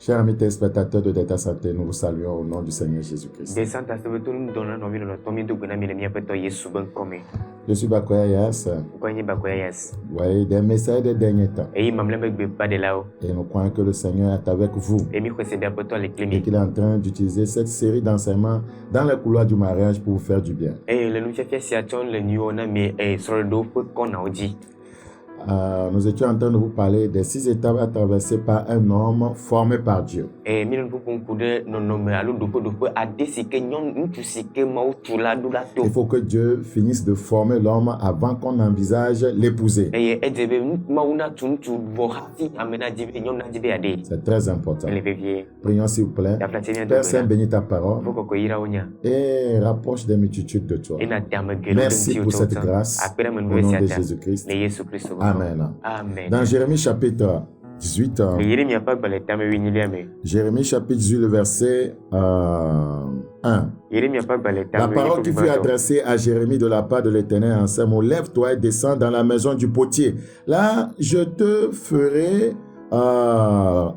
Chers amis téléspectateurs de Delta Santé, nous vous saluons au nom du Seigneur Jésus-Christ. Je suis Bakoya Yas. Vous voyez, des messages des derniers temps. Et nous croyons que le Seigneur est avec vous. Et qu'il est en train d'utiliser cette série d'enseignements dans les couloirs du mariage pour vous faire du bien. Nous étions en train de vous parler des 6 étapes à traverser par un homme formé par Dieu. Il faut que Dieu finisse de former l'homme avant qu'on envisage l'épouser. C'est très important. Prions s'il vous plaît. Père Saint, bénis ta parole et rapproche des multitudes de toi. Merci pour cette grâce au nom de Jésus-Christ. Amen. Dans Jérémie chapitre 18, Jérémie chapitre 18, le verset 1. La parole qui fut adressée à Jérémie de la part de l'Éternel en ces mots: lève-toi et descends dans la maison du potier. Là, je te ferai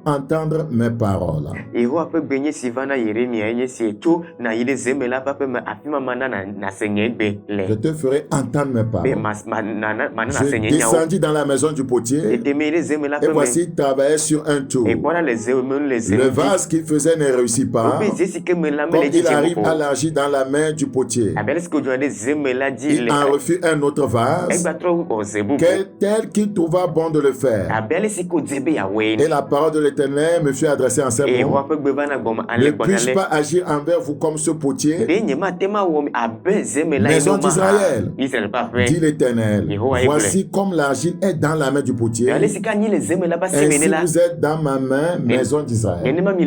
entendre mes paroles. Je te ferai entendre mes paroles. Je descendis dans la maison du potier et voici il travaillait sur un tour. Le vase qu'il faisait ne réussit pas. Comme il arrive à l'argile dans la main du potier, il en refit un autre vase tel qu'il trouva bon de le faire. Et la parole de l'Éternel me fut adressée en ces mots: ne puis-je pas agir envers vous comme ce potier, maison d'Israël? Dit l'Éternel: voici comme l'argile est dans la main du potier, ainsi vous êtes dans ma main, maison d'Israël. Donc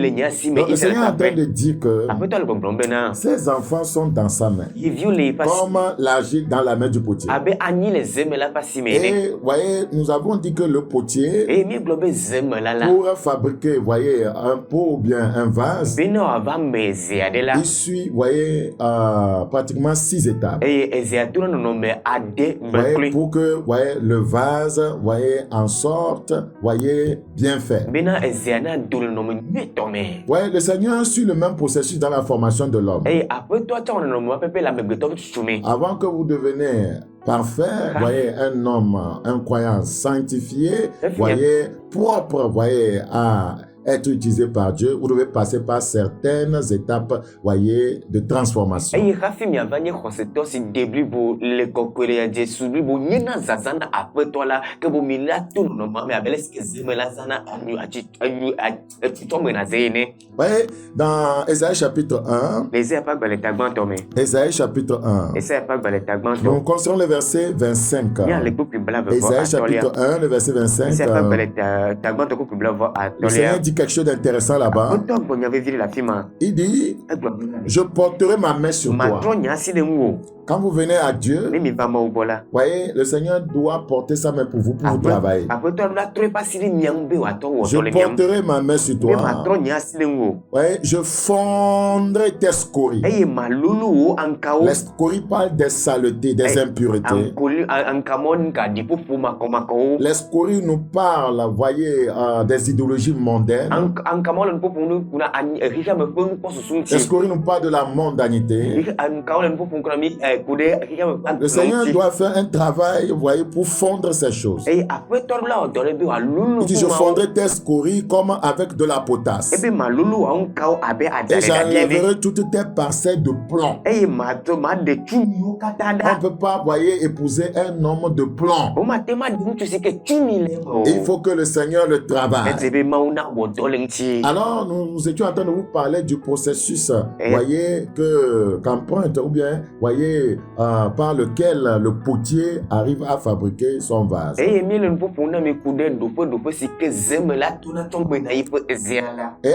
le Seigneur est en train de dire que ses enfants sont dans sa main, comme l'argile dans la main du potier. Et voyez, nous avons dit que le potier, pour fabriquer, voyez, un pot ou bien un vase, il suit, voyez, pratiquement 6 étapes. Voyez, pour que, voyez, le vase, voyez, en sorte, voyez, bien fait. Voyez, le Seigneur suit le même processus dans la formation de l'homme. Avant que vous deveniez parfait, voyez, un homme, un croyant sanctifié, voyez, propre, voyez, à être utilisé par Dieu, vous devez passer par certaines étapes, voyez, de transformation. Voyez, dans Ésaïe chapitre 1, Ésaïe chapitre 1, nous considérons le verset 25. Ésaïe chapitre 1, le verset 25. Le Seigneur dit quelque chose d'intéressant là-bas. Il dit: je porterai ma main sur toi. Quand vous venez à Dieu, voyez, le Seigneur doit porter sa main pour vous travailler. Je porterai ma main sur toi. Voyez, je fondrai tes scories. Les scories parlent des saletés, des impuretés. Les scories nous parlent, voyez, des idéologies mondaines. Les scories nous parlent de la mondanité. Le Seigneur doit faire un travail, vous voyez, pour fondre ces choses. Il dit: je fondrai tes scories comme avec de la potasse. Et j'enlèverai toutes tes parcelles de plomb. On ne peut pas, voyez, épouser un homme de plomb. Il faut que le Seigneur le travaille. Alors, nous étions en train de vous parler du processus, voyez, qu'emprunte, ou bien, voyez, par lequel le potier arrive à fabriquer son vase. Et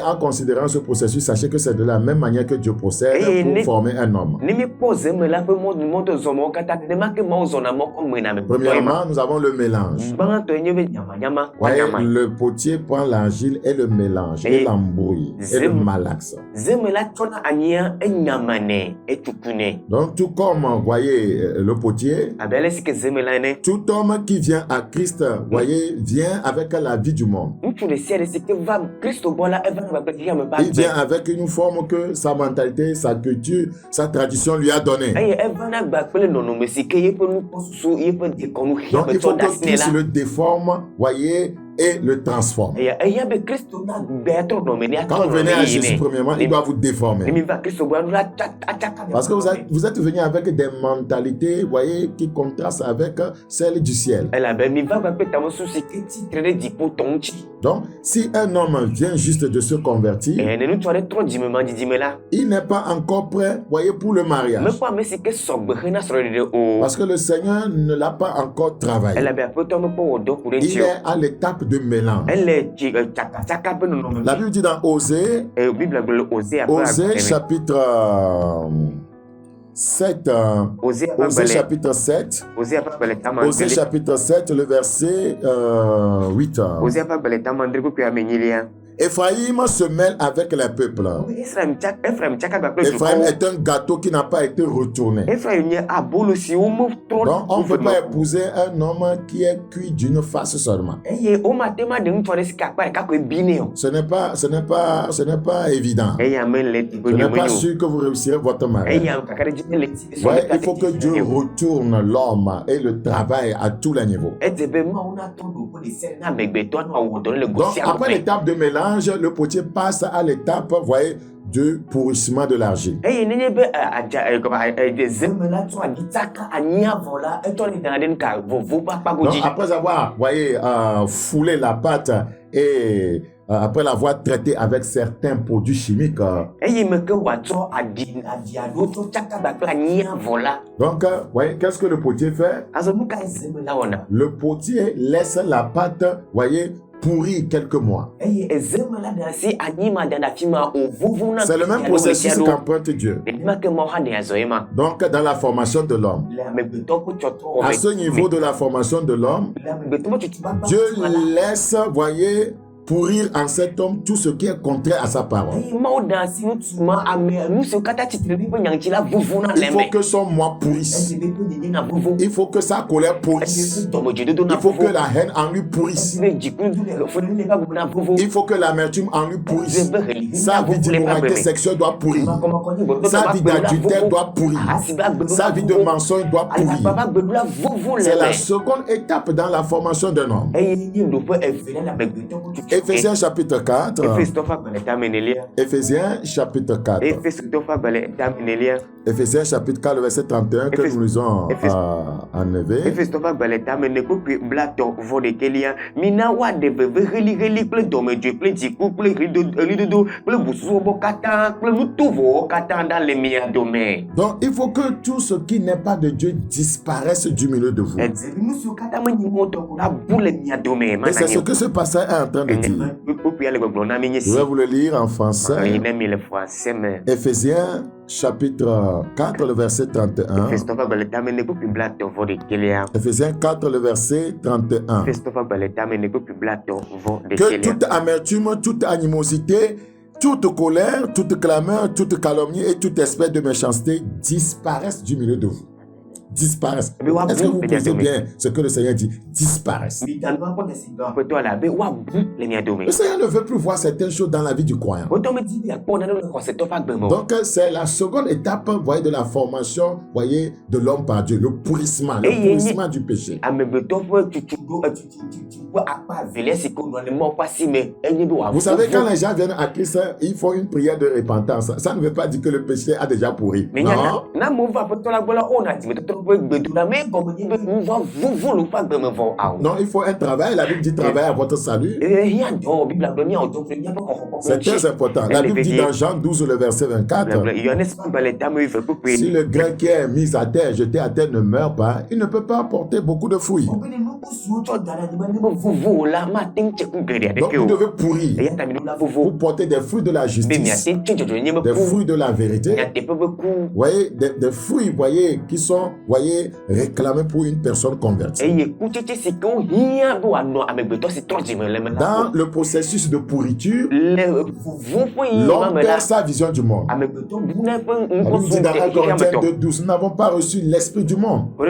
en considérant ce processus, sachez que c'est de la même manière que Dieu procède pour former un homme. Premièrement, nous avons le mélange. Voyez, le potier prend l'argile et le mélange, et l'embrouille, et le malaxe. Donc, tout comme comme, voyez, le potier, tout homme qui vient à Christ, voyez, vient avec la vie du monde. Il vient avec une forme que sa mentalité, sa culture, sa tradition lui a donnée. Donc il faut que Christ le déforme, voyez, et le transforme. Quand vous venez à Jésus, premièrement, il doit vous déformer. Parce que vous êtes venu avec des mentalités, voyez, qui contrastent avec celles du ciel. Donc, si un homme vient juste de se convertir, il n'est pas encore prêt, voyez, pour le mariage. Parce que le Seigneur ne l'a pas encore travaillé. Il est à l'étape de mélange. La Bible dit dans Osée, chapitre 7, Osée chapitre 7, Osée chapitre 7, le verset 8. Ephraïm se mêle avec les peuples. Ephraïm est un gâteau qui n'a pas été retourné. Donc on ne peut pas épouser un homme qui est cuit d'une face seulement. Ce n'est pas évident. Ce n'est pas sûr que vous réussirez votre mariage. Ouais, il faut que Dieu retourne l'homme et le travail à tous les niveaux. Donc après l'étape de mélange, le potier passe à l'étape, voyez, de pourrissement de l'argile. Donc, après avoir, voyez, foulé la pâte et après l'avoir traité avec certains produits chimiques, donc, voyez, qu'est-ce que le potier fait? Le potier laisse la pâte, voyez, pourri quelques mois. C'est le même processus qu'emprunte Dieu. Donc, dans la formation de l'homme, à ce niveau de la formation de l'homme, Dieu laisse, voyez, pourrir en cet homme tout ce qui est contraire à sa parole. Il faut que son moi pourrisse. Il faut que sa colère pourrisse. Il faut que la haine en lui pourrisse. Il faut que l'amertume en lui pourrisse. Sa vie d'immoralité sexuelle doit pourrir. Sa vie d'adultère doit pourrir. Sa vie de mensonge doit pourrir. C'est la seconde étape dans la formation d'un homme. Éphésiens chapitre 4. Éphésiens chapitre 4. Éphésiens chapitre 4, verset 31 que nous lisons en EV. Donc il faut que tout ce qui n'est pas de Dieu disparaisse du milieu de vous. Et c'est ce que ce passage est en train de dire. Je vais vous le lire en français. Éphésiens chapitre 4, le verset 31. Éphésiens 4, le verset 31. Que toute amertume, toute animosité, toute colère, toute clameur, toute calomnie et toute espèce de méchanceté disparaissent du milieu de vous. Disparaissent. Est-ce que vous posez bien ce que le Seigneur dit? Disparaissent. Le Seigneur ne veut plus voir certaines choses dans la vie du croyant. Donc c'est la seconde étape, voyez, de la formation, voyez, de l'homme par Dieu, le pourrissement du péché. Vous savez, quand les gens viennent à Christ, ils font une prière de repentance. Ça ne veut pas dire que le péché a déjà pourri. Non. Non, il faut un travail. La Bible dit travailler à votre salut. C'est très important. La Bible dit dans Jean 12, le verset 24, si le grain qui est mis à terre, jeté à terre ne meurt pas, il ne peut pas apporter beaucoup de fruits. Donc vous devez pourrir pour porter des fruits de la justice, des fruits de la vérité. Voyez, des fruits, voyez, qui sont voyez, réclamer pour une personne convertie. Dans le processus de pourriture, l'homme perd sa vision du monde. On dit dans 1 Corinthiens 2:12, nous n'avons pas reçu l'esprit du monde. Nous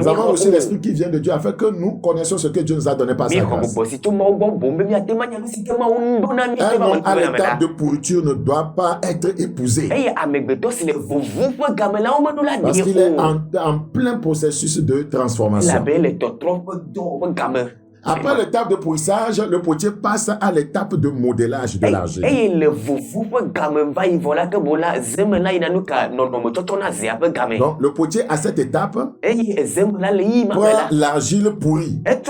avons reçu l'esprit qui vient de Dieu afin que nous connaissions ce que Dieu nous a donné par sa grâce. Un homme à l'étape de pourriture ne doit pas être épousé. Parce qu'il est en plein processus de transformation. Après l'étape de pourrissage, le potier passe à l'étape de modélage de l'argile. Donc, le potier à cette étape prend l'argile pourrie et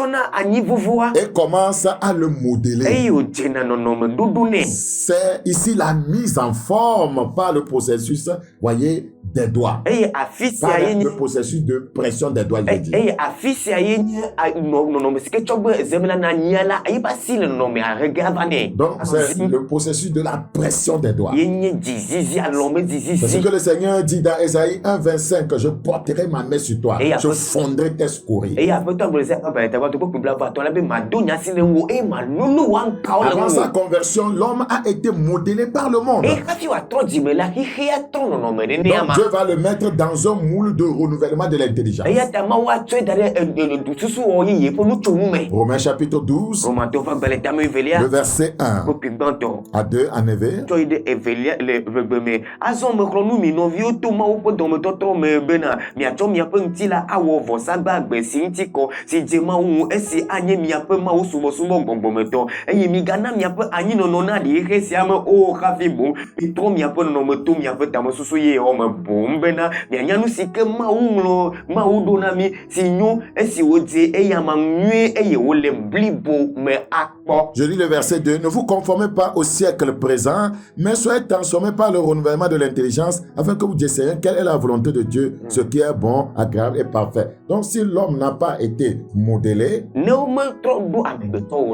commence à le modeler. C'est ici la mise en forme par le processus, voyez, des doigts. Par le processus de pression des doigts. Donc, c'est le processus de la pression des doigts. C'est ce que le Seigneur dit dans Ésaïe 1:25, je porterai ma main sur toi, je fondrai tes scories. Avant sa conversion, l'homme a été modélé par le monde. Donc, Dieu va le mettre dans un moule de renouvellement de l'intelligence. Romains chapitre 12, le verset 1 à 2 en éveil. Je lis le verset 2. Ne vous conformez pas au siècle présent, mais soyez transformés par le renouvellement de l'intelligence, afin que vous discerniez quelle est la volonté de Dieu, ce qui est bon, agréable et parfait. Donc, si l'homme n'a pas été modélé,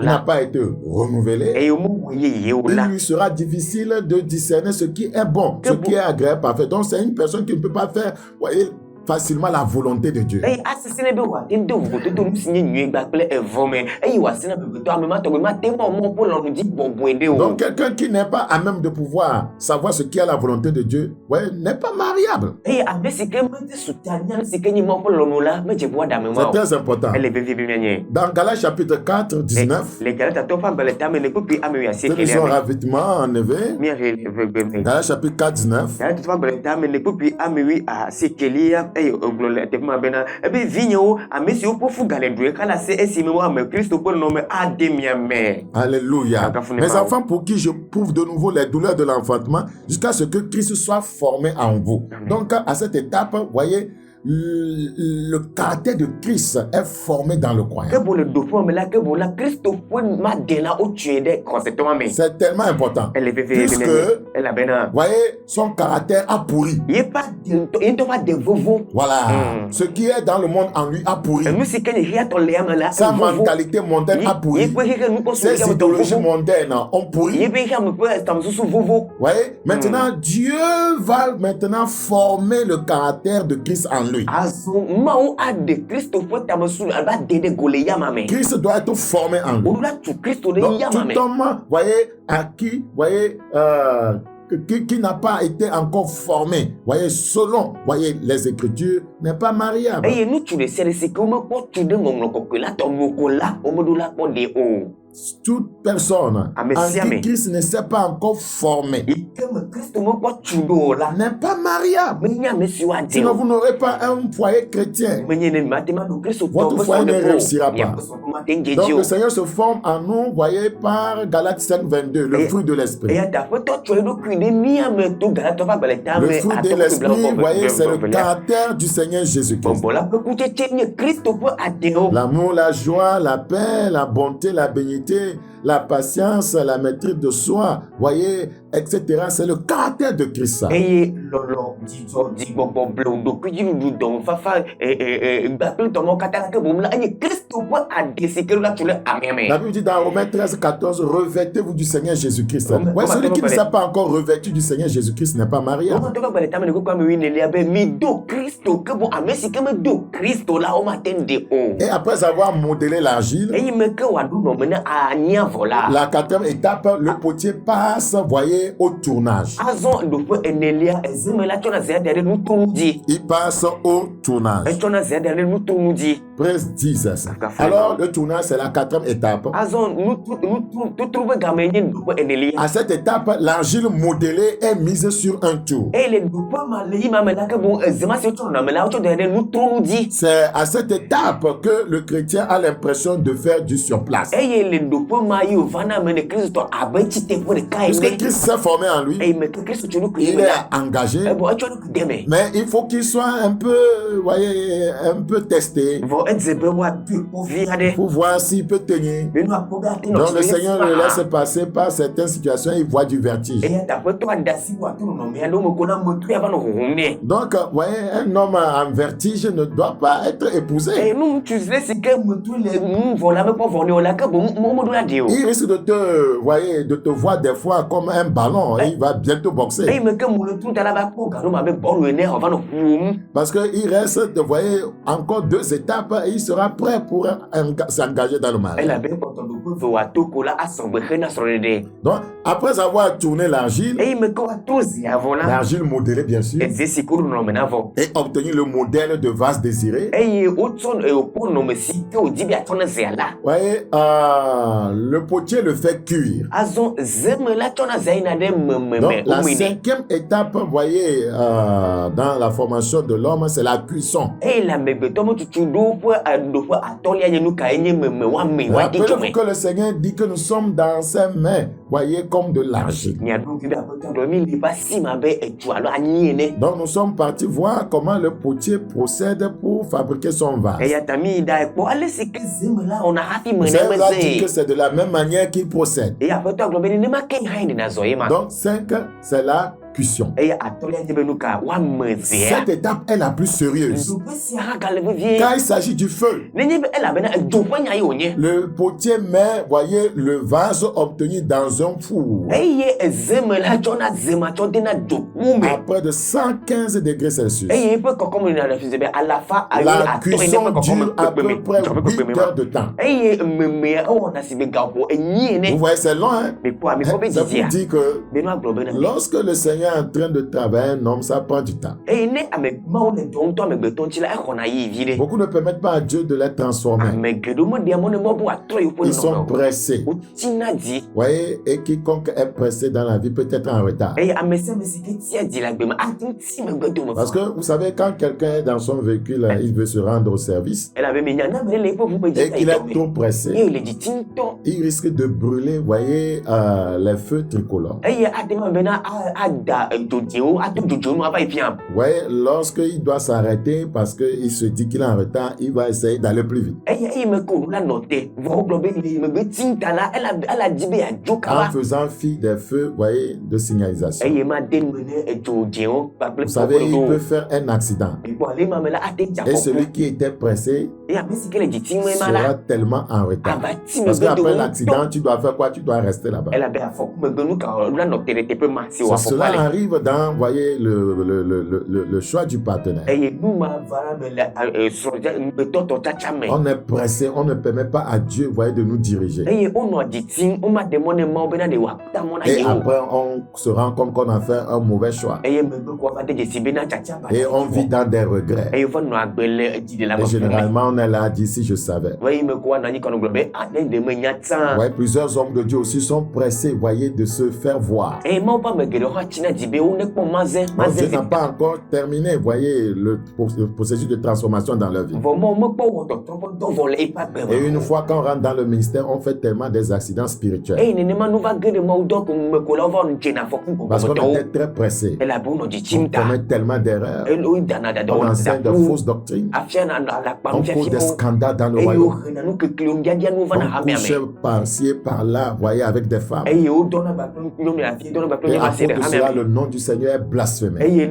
n'a pas été renouvelé, il lui sera difficile de discerner ce qui est bon, ce qui est agréable, parfait. Donc, c'est une personne qui ne peut pas faire, voyez, facilement la volonté de Dieu. Donc quelqu'un qui n'est pas à même de pouvoir savoir ce qui est la volonté de Dieu, ouais, n'est pas mariable. C'est très important. Dans Galates chapitre 4, 19, ils ont ravitement en éveil. Galates chapitre 4, 19. Alléluia. Mes enfants, pour qui je prouve de nouveau les douleurs de l'enfantement jusqu'à ce que Christ soit formé en vous. Donc à cette étape, voyez, le caractère de Christ est formé dans le croyant. C'est tellement important. Puisque, voyez, son caractère a pourri. Voilà. Ce qui est dans le monde en lui a pourri. Sa mentalité mondaine a pourri. Ses idéologies mondaines ont pourri. Voyez, maintenant, Dieu va maintenant former le caractère de Christ en lui. Christ doit être formé en lui. Donc, tout homme, voyez, à qui, voyez, qui n'a pas été encore formé, voyez, selon, voyez, les Écritures, n'est pas mariable. Toute personne en qui Christ ne s'est pas encore formé n'est pas mariable. Sinon, vous n'aurez pas un foyer chrétien. Votre foyer ne réussira pas. Donc, le Seigneur se forme en nous, voyez, par Galates 5:22, le fruit de l'esprit. Le fruit de l'esprit, voyez, c'est le caractère du Seigneur Jésus-Christ. L'amour, la joie, la paix, la bonté, la bénité, la patience, la maîtrise de soi, voyez, etc. C'est le caractère de Christ. Ça. La Bible dit dans Romains 13, 14, revêtez-vous du Seigneur Jésus-Christ. Ouais, celui qui ne s'est pas encore revêtu du Seigneur Jésus-Christ n'est pas marié. Et après avoir modelé l'argile, la quatrième étape, le potier passe, voyez, au tournage. Il passe au tournage. Presse 10. Alors, le tournage, c'est la quatrième étape. À cette étape, l'argile modélée est mise sur un tour. C'est à cette étape que le chrétien a l'impression de faire du surplace. Puisque Christ s'est formé en lui, il est engagé, mais il faut qu'il soit un peu, voyez, un peu testé pour voir s'il peut tenir. Donc le Seigneur le laisse passer par certaines situations, il voit du vertige. Donc, voyez, un homme en vertige ne doit pas être épousé. Il risque de te, voyez, de te voir des fois comme un ballon. Il va bientôt boxer. Parce qu'il reste, vous voyez, encore 2 étapes et il sera prêt pour s'engager dans le mariage. Donc, après avoir tourné l'argile modélée bien sûr, et obtenu le modèle de vase désiré, voyez, le potier le fait cuire. Donc, la 5e étape, voyez, dans la formation de l'homme, c'est la cuisson. Rappelez-vous que le Seigneur dit que nous sommes dans ses mains, voyez, comme de l'argile. Donc nous sommes partis voir comment le potier procède pour fabriquer son vase. Vous avez dit que c'est de la même manière qu'il procède. Donc 5, c'est la cuisson. Cette étape est la plus sérieuse. Quand il s'agit du feu, le potier met, voyez, le vase obtenu dans un four à près de 115 degrés Celsius. La cuisson dure à peu près 8 heures de temps. Vous voyez, c'est long, hein? Ça vous dit que lorsque le Seigneur est en train de travailler un homme, ça prend du temps. Beaucoup ne permettent pas à Dieu de les transformer. Ils sont pressés. Vous voyez, et quiconque est pressé dans la vie peut être en retard. Parce que vous savez, quand quelqu'un est dans son véhicule, il veut se rendre au service et qu'il est trop pressé, il risque de brûler, voyez, les feux tricolores. Ouais, lorsqu'il doit s'arrêter parce qu'il se dit qu'il est en retard, il va essayer d'aller plus vite. En faisant fi des feux, voyez, de signalisation. Vous savez, il peut faire un accident. Et celui qui était pressé sera tellement en retard. Parce qu'après l'accident, tu dois faire quoi? Tu dois rester là-bas. Cela arrive dans, voyez, le choix du partenaire. On est pressé, on ne permet pas à Dieu, voyez, de nous diriger. Et après, on se rend compte qu'on a fait un mauvais choix. Et on vit dans des regrets. Et généralement, on est là, dit si je savais. Ouais, plusieurs hommes de Dieu aussi sont pressés, voyez, de se faire voir. Dieu n'a pas encore terminé, voyez, le processus de transformation dans leur vie. Et une fois qu'on rentre dans le ministère, on fait tellement des accidents spirituels. Parce qu'on était très pressé. On commet tellement d'erreurs. On enseigne de fausses doctrines. On cause toujours des scandales dans le royaume. On couchait par-ci et par-là, voyez, avec des femmes. À cause de cela, le nom du Seigneur est blasphémé.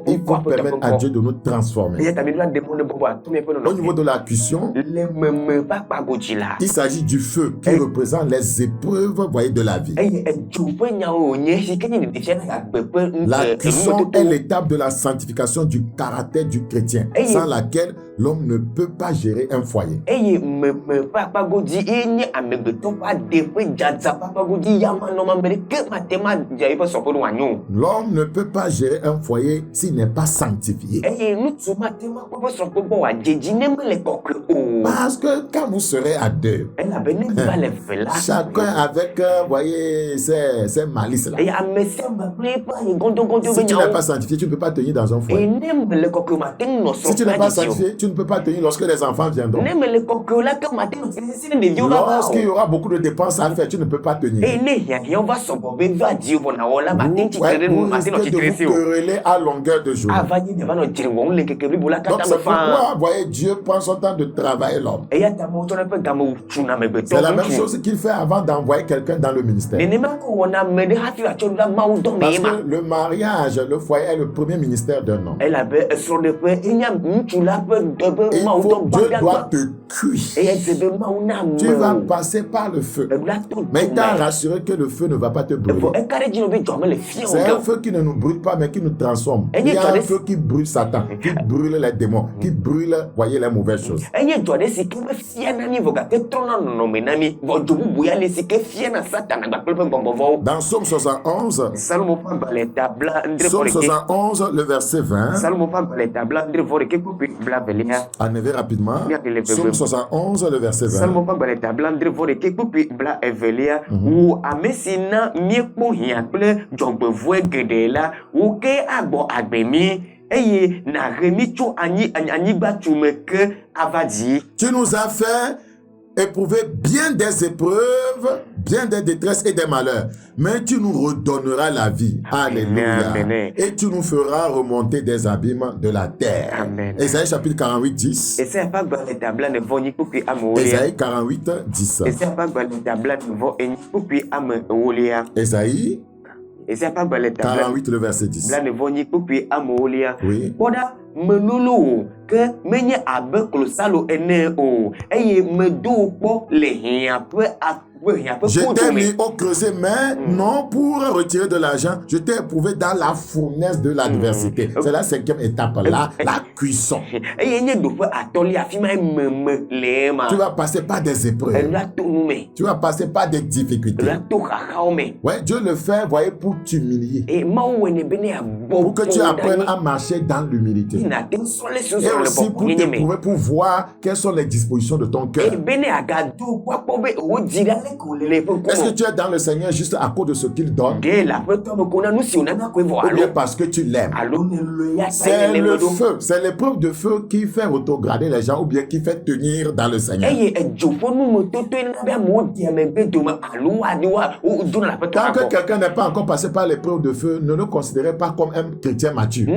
Il faut permettre à Dieu de nous transformer. Au niveau de la cuisson, il s'agit du feu qui représente les épreuves, voyez, de la vie. La cuisson est l'étape de la sanctification du caractère du chrétien, sans laquelle l'homme ne peut pas gérer un foyer. L'homme ne peut pas gérer un foyer s'il n'est pas sanctifié. Parce que quand vous serez à deux, chacun avec, voyez, ses malices là. Si tu n'es pas sanctifié, tu ne peux pas tenir dans un foyer. Si tu n'es pas sanctifié, tu ne peux pas tenir lorsque les enfants viendront. Lorsqu'il y aura beaucoup de dépenses à faire, tu ne peux pas tenir. Vous risquez de vous quereller à longueur de journée. Donc c'est pourquoi, voyez, Dieu prend son temps de travailler l'homme. C'est la même chose qu'il fait avant d'envoyer quelqu'un dans le ministère. Parce que le mariage, le foyer est le premier ministère d'un homme. Dieu doit te cuire. Tu vas passer par le feu. Mais il t'a rassuré que le feu ne va pas te brûler. C'est un feu qui ne nous brûle pas, mais qui nous transforme. Il y a un feu qui brûle Satan, qui brûle les démons, qui brûle, voyez, les mauvaises choses. Dans Psaume 71, le verset 20. En éveil rapidement. Psaume 71, le verset 20. Tu nous as fait éprouver bien des épreuves, bien des détresses et des malheurs, mais tu nous redonneras la vie. Alléluia. Amen. Et tu nous feras remonter des abîmes de la terre. Amen. Ésaïe chapitre 48, 10. Ésaïe 48, 10. Ésaïe 48, le verset 10. Oui. Menulu ke menye abe klosalo ene o eye medo po le hia pe je t'ai mis au creuset, mais non pour retirer de l'argent. Je t'ai éprouvé dans la fournaise de l'adversité. C'est la 5e étape, là, la cuisson. Tu vas passer par des épreuves. Tu vas passer par des difficultés. Ouais, Dieu le fait, voyez, pour t'humilier. Pour que tu apprennes à marcher dans l'humilité. Et aussi pour t'éprouver, pour voir quelles sont les dispositions de ton cœur. Est-ce que tu es dans le Seigneur juste à cause de ce qu'il donne? Ou bien parce que tu l'aimes? C'est le feu, c'est l'épreuve de feu qui fait retrograder les gens ou bien qui fait tenir dans le Seigneur. Tant que quelqu'un n'est pas encore passé par l'épreuve de feu, ne le considérez pas comme un chrétien mature.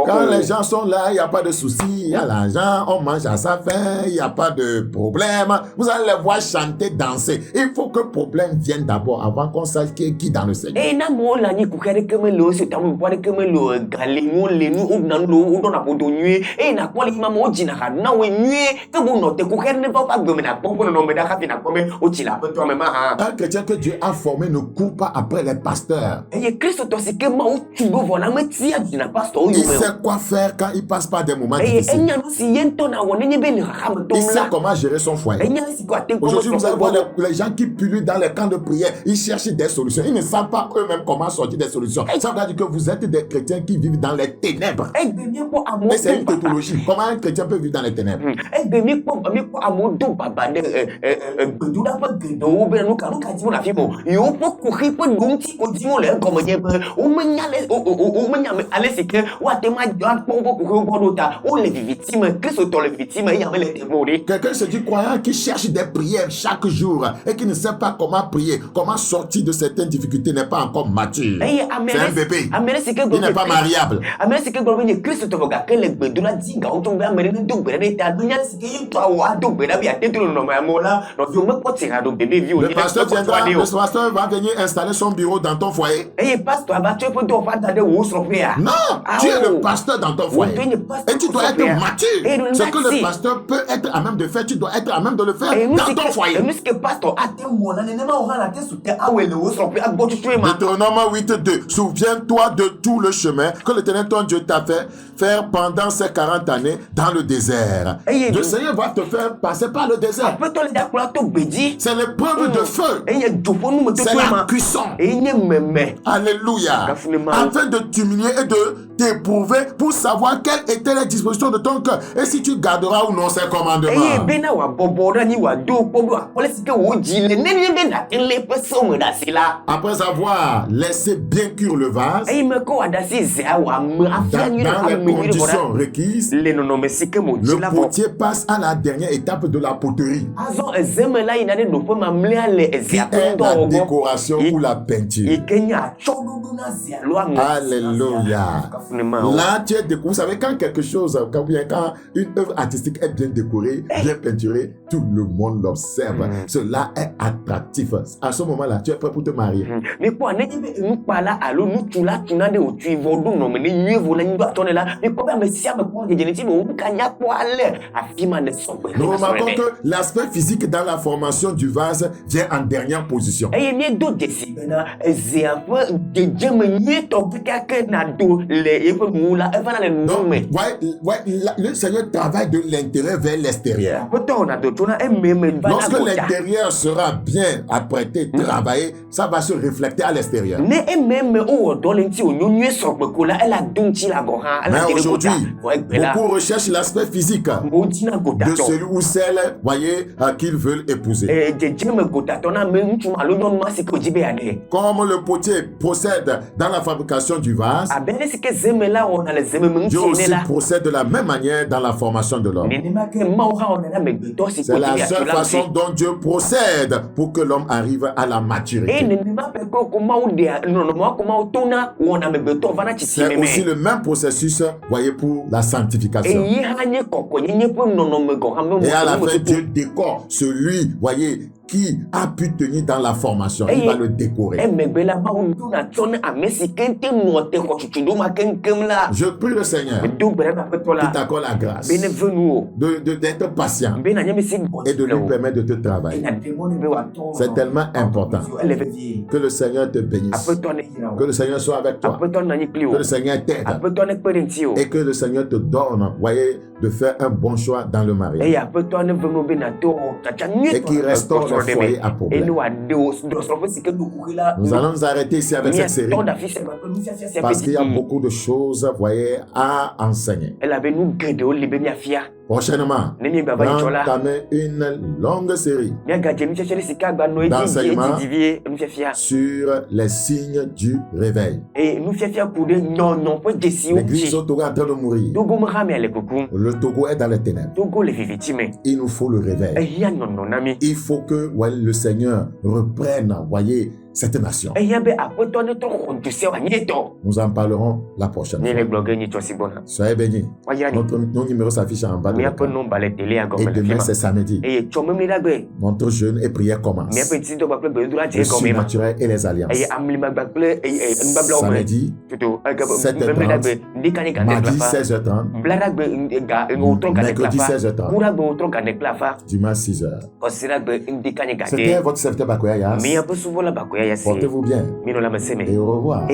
Quand les gens sont là, il n'y a pas de souci, il y a l'argent, on mange à sa faim, il n'y a pas de problème. Vous allez les voir chanter, danser. Il faut que le problème vienne d'abord avant qu'on sache qui est qui dans le Seigneur. Un chrétien que Dieu a formé ne court pas après les pasteurs. Il sait quoi faire quand il passe par des moments difficiles. Il sait comment gérer son foyer. Aujourd'hui, vous allez voir les gens qui pullulent dans les camps de prière. Ils cherchent des solutions. Ils ne savent pas eux-mêmes comment sortir des solutions. Ça veut dire que vous êtes des chrétiens qui vivent dans les ténèbres. Et c'est une tautologie. Comment un chrétien peut vivre dans les ténèbres? Quelqu'un se dit croyant qui cherche des prières chaque jour et qui ne sait pas comment prier, comment sortir de certaines difficultés, n'est pas encore mature. C'est un bébé. Il n'est pas mariable. Le pasteur va venir installer son bureau dans ton foyer. Non, tu es le pasteur dans ton foyer. Et tu dois être mature. Ce que le pasteur peut être à même de faire, tu dois être à même de le faire dans ton foyer. Deutéronome 8:2. Souviens-toi de tout le chemin que l'Éternel ton Dieu t'a fait faire pendant ces 40 années dans le désert. Le Seigneur va te faire passer par le désert. C'est l'épreuve de feu. C'est la cuisson. Alléluia. Afin de t'humilier et de t'éprouver pour savoir quelle était la disposition de ton cœur et si tu garderas ou non ses commandements. Après avoir laissé bien cuire le vase dans les conditions requises, le potier passe à la dernière étape de la poterie, qui est la décoration ou la peinture. Alléluia. Là, tu es découvert. Vous savez, quand quelque chose, quand une œuvre artistique est bien décorée, bien peinturée, tout le monde l'observe. Cela est attractif. À ce moment-là, tu es prêt pour te marier. Nous remarquons que l'aspect physique dans la formation du vase vient en dernière position. Le Seigneur travaille de l'intérieur vers l'extérieur. Lorsque l'intérieur sera bien apprêté, travaillé, ça va se refléter à l'extérieur. Mais aujourd'hui, beaucoup recherchent l'aspect physique de celui ou celle, voyez, qu'ils veulent épouser. Comme le potier procède dans la fabrication du vase, Dieu aussi procède de la même manière dans la formation de l'homme. C'est la seule façon dont Dieu procède pour que l'homme arrive à la maturité. C'est aussi le même processus, voyez, pour la sanctification. Et à la fin, Dieu décore celui, voyez, qui a pu tenir dans la formation. Il va le décorer. Je prie le Seigneur qui t'accorde la grâce d'être patient et de lui permettre de te travailler. C'est tellement important. Que le Seigneur te bénisse. Que le Seigneur soit avec toi. Que le Seigneur t'aide. Et que le Seigneur te donne, voyez, de faire un bon choix dans le mariage. Et qu'il restaure le foyer à problème. Nous allons nous arrêter ici avec cette série parce qu'il y a beaucoup de choses, voyez, à enseigner. Prochainement, entamer une longue série d'enseignements sur les signes du réveil. L'église au Togo est en train de mourir. Le Togo est dans les ténèbres. Il nous faut le réveil. Il faut que le Seigneur reprenne, voyez, cette nation. Nous en parlerons la prochaine fois. Soyez bénis. Nos numéros s'affichent en bas de l'écran. Et demain, c'est samedi. Notre jeûne et prière commence. Le surnaturel et les alliances. Samedi, 7h30. Mardi, 16h30. Mercredi, 16h30. Dimanche, 6h. C'était votre serviteur Bakoya Yas. Portez-vous bien. Et au revoir.